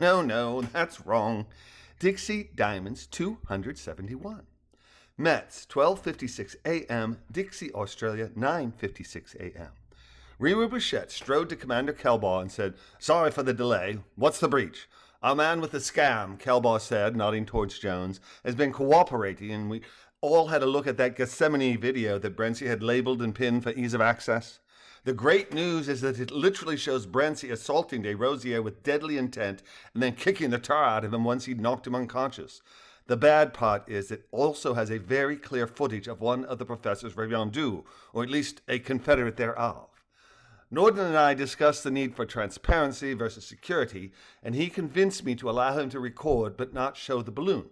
No, no, that's wrong. Dixie Diamonds 271. Mets 12:56 a.m. Dixie, Australia 9:56 a.m. Rewa Bichette strode to Commander Kelbaugh and said, "Sorry for the delay. What's the breach?" "Our man with the scam," Kelbaugh said, nodding towards Jones, "has been cooperating, and we all had a look at that Gethsemane video that Brency had labeled and pinned for ease of access. The great news is that it literally shows Brency assaulting de Rosier with deadly intent and then kicking the tar out of him once he'd knocked him unconscious. The bad part is it also has a very clear footage of one of the professor's revendu, or at least a confederate thereof. Norden and I discussed the need for transparency versus security, and he convinced me to allow him to record but not show the balloon.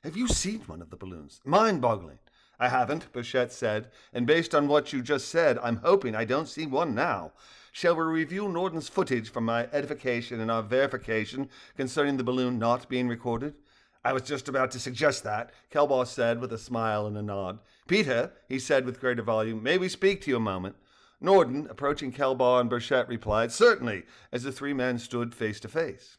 Have you seen one of the balloons? Mind-boggling." "I haven't," Bichette said, "and based on what you just said, I'm hoping I don't see one now. Shall we review Norden's footage for my edification and our verification concerning the balloon not being recorded?" "I was just about to suggest that," Kelbaugh said with a smile and a nod. "Peter," he said with greater volume, "may we speak to you a moment?" Norden, approaching Kelbaugh and Bichette, replied, "Certainly," as the three men stood face to face.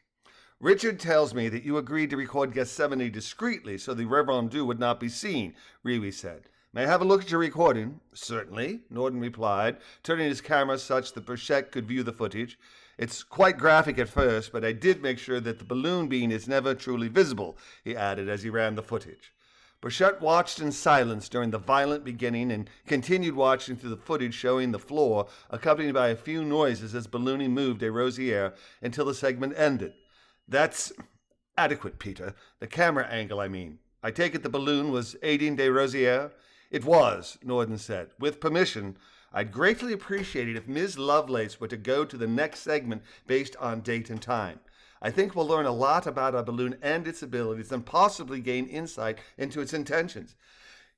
"Richard tells me that you agreed to record Gethsemane discreetly so the revendu would not be seen," Rewe said. "May I have a look at your recording?" "Certainly," Norden replied, turning his camera such that Bichette could view the footage. "It's quite graphic at first, but I did make sure that the balloon beam is never truly visible," he added as he ran the footage. Bichette watched in silence during the violent beginning and continued watching through the footage showing the floor, accompanied by a few noises as Balloony moved de Rosier until the segment ended. "That's adequate, Peter. The camera angle, I mean. I take it the balloon was aiding de Rosier?" "It was," Norden said. "With permission, I'd greatly appreciate it if Ms. Lovelace were to go to the next segment based on date and time. I think we'll learn a lot about our balloon and its abilities and possibly gain insight into its intentions."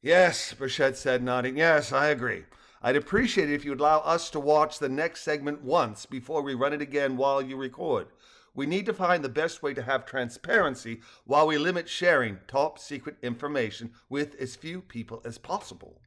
"Yes," Bichette said, nodding. "Yes, I agree. I'd appreciate it if you'd allow us to watch the next segment once before we run it again while you record. We need to find the best way to have transparency while we limit sharing top secret information with as few people as possible."